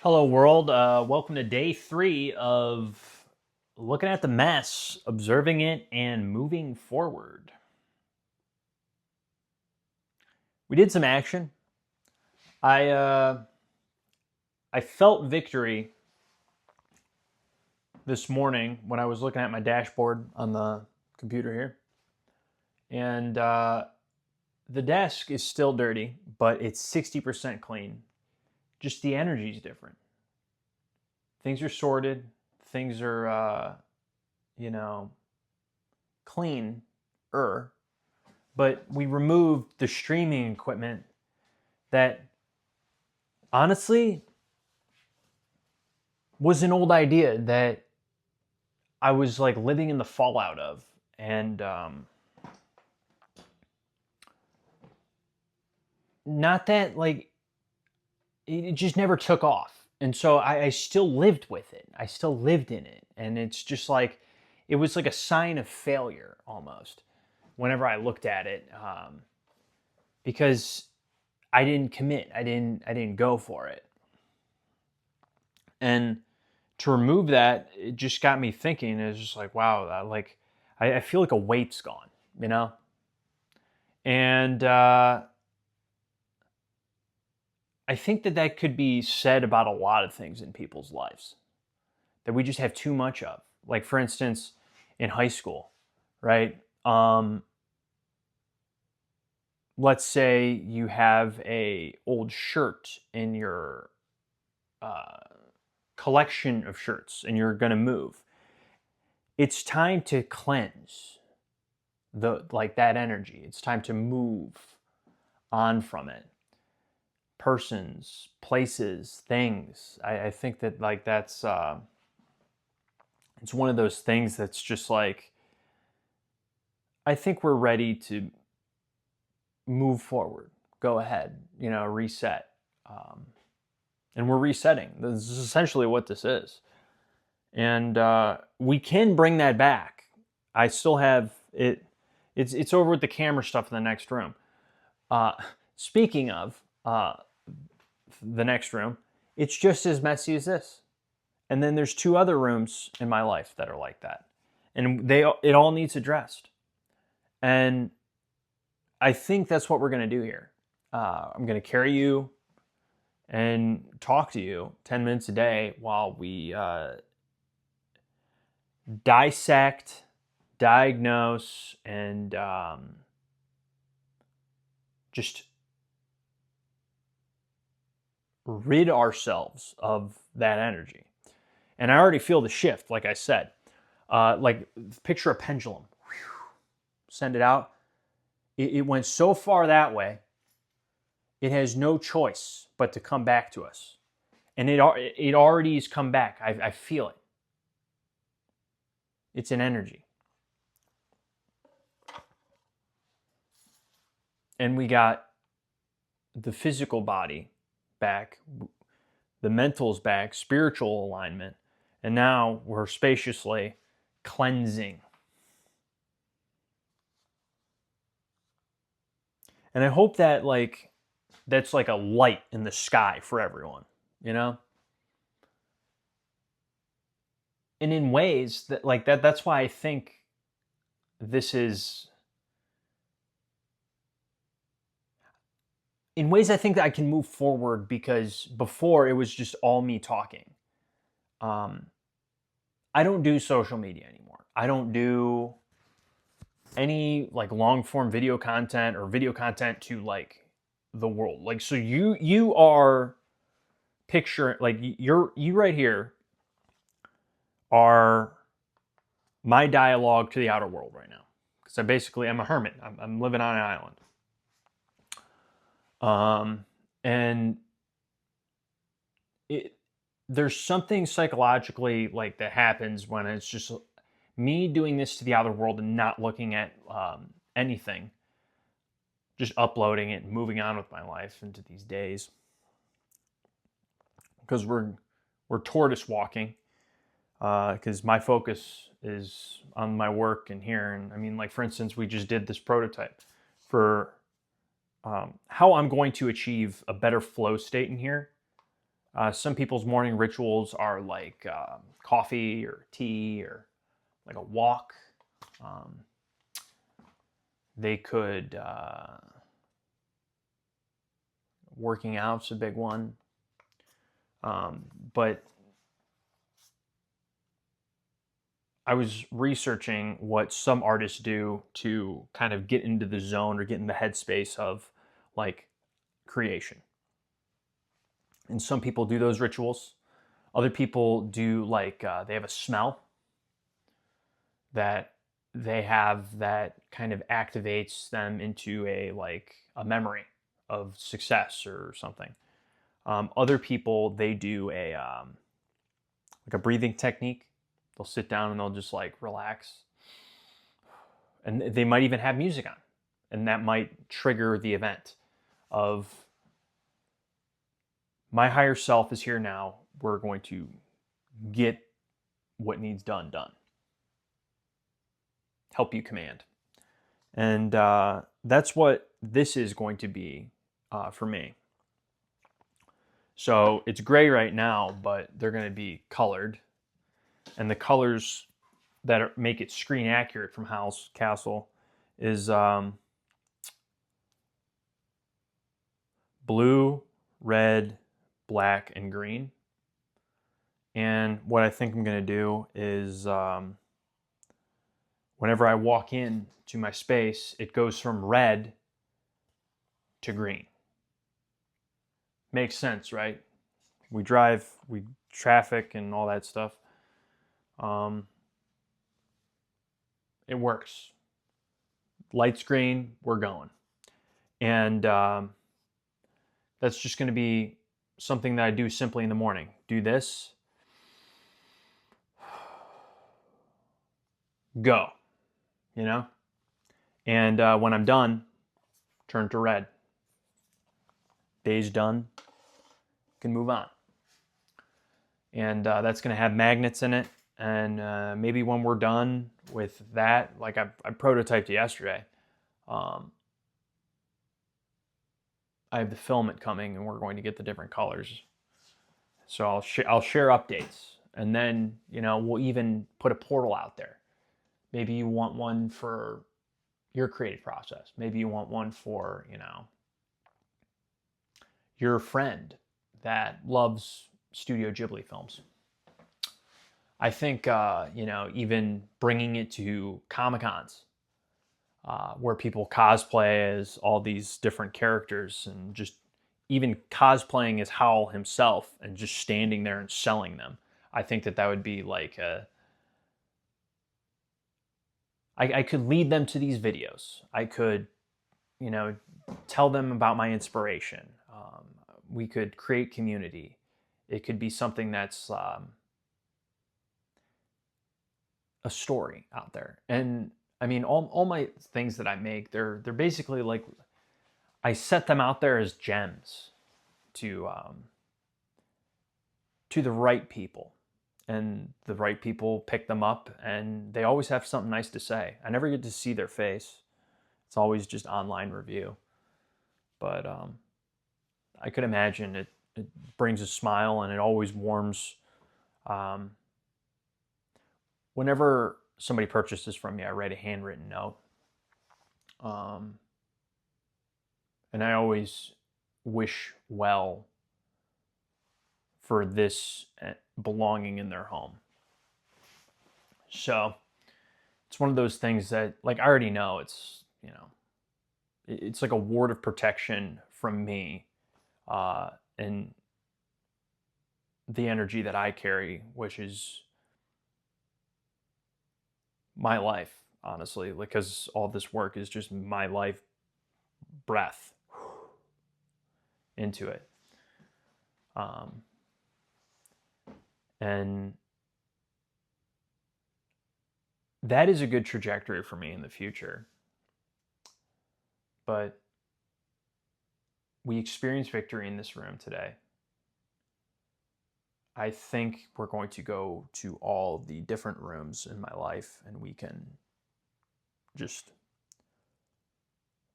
Hello, world. Welcome to day 3 of looking at the mess, observing it, and moving forward. We did some action. I uh, I felt victory this morning when I was looking at my dashboard on the computer here, and the desk is still dirty, but it's 60% clean. Just the energy's different. Things are sorted. Things are you know clean. But we removed the streaming equipment that honestly was an old idea that I was like living in the fallout of. And not that like it just never took off. And so I still lived with it. I still lived in it. And it's just like, it was like a sign of failure almost whenever I looked at it, because I didn't commit. I didn't go for it. And to remove that, it just got me thinking. It's just like, wow, I feel like a weight's gone, you know? And I think that that could be said about a lot of things in people's lives that we just have too much of. Like, for instance, in high school, right? Let's say you have a old shirt in your uh, collection of shirts and you're going to move. It's time to cleanse that energy. It's time to move on from it. Persons, places, things. I think that like that's it's one of those things that's just like, I think we're ready to move forward, go ahead, reset. Um, and we're resetting. This is essentially what this is. And we can bring that back. I still have it. It's over with the camera stuff in the next room. Uh, Speaking of the next room, it's just as messy as this. And then there's 2 other rooms in my life that are like that, and it all needs addressed. And I think that's what we're going to do here. I'm going to carry you and talk to you 10 minutes a day while we dissect, diagnose, and just rid ourselves of that energy. And I already feel the shift, like I said. Like, picture a pendulum. Send it out. It went so far that way, it has no choice but to come back to us. And it already has come back. I feel it. It's an energy. And we got the physical body back, the mental's back, spiritual alignment, and now we're spaciously cleansing. And I hope that that's like a light in the sky for everyone, you know? And in ways that that's why I think this is, in ways I think that I can move forward, because before it was just all me talking. Um, I don't do social media anymore. I don't do any like long form video content or video content to like the world. Like, so you are picture like you right here are my dialogue to the outer world right now, because I'm a hermit. I'm living on an island. And it there's something psychologically like that happens when it's just me doing this to the outer world and not looking at anything, just uploading it and moving on with my life into these days, because we're tortoise walking, because my focus is on my work in here. And I mean, like, for instance, we just did this prototype for how I'm going to achieve a better flow state in here. Some people's morning rituals are like coffee or tea or like a walk. Um, they could, working out's a big one. But I was researching what some artists do to kind of get into the zone or get in the headspace of like creation. And some people do those rituals. Other people do like they have a smell that they have that kind of activates them into a like a memory of success or something. Other people they do a like a breathing technique. They'll sit down and they'll just like relax, and they might even have music on, and that might trigger the event of my higher self is here now. We're going to get what needs done done. Help you command. And that's what this is going to be for me. So it's gray right now, but they're going to be colored. And the colors that make it screen accurate from Howl's Castle is blue, red, black, and green. And what I think I'm going to do is whenever I walk in to my space, it goes from red to green. Makes sense, right? We traffic and all that stuff. It works. Light's green, we're going. And that's just going to be something that I do simply in the morning. Do this. Go. You know? And when I'm done, turn to red. Day's done. Can move on. And that's going to have magnets in it. And maybe when we're done with that, like I prototyped yesterday, I have the filament coming, and we're going to get the different colors. So I'll share updates, and then we'll even put a portal out there. Maybe you want one for your creative process. Maybe you want one for your friend that loves Studio Ghibli films. I think even bringing it to Comic-Cons, where people cosplay as all these different characters, and just even cosplaying as Howl himself and just standing there and selling them. I think that would be like I could lead them to these videos. I could, tell them about my inspiration. We could create community. It could be something that's a story out there. And I mean, all my things that I make, they're basically like, I set them out there as gems to the right people, and the right people pick them up, and they always have something nice to say. I never get to see their face. It's always just online review. But I could imagine it brings a smile, and it always warms. Whenever somebody purchases from me, I write a handwritten note. And I always wish well for this belonging in their home. So it's one of those things that, like, I already know it's like a ward of protection from me, and the energy that I carry, which is my life, honestly, because all this work is just my life breath into it. And that is a good trajectory for me in the future. But we experienced victory in this room today. I think we're going to go to all the different rooms in my life, and we can just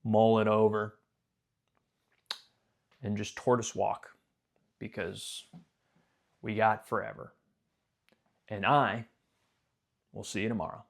mull it over and just tortoise walk, because we got forever. And I will see you tomorrow.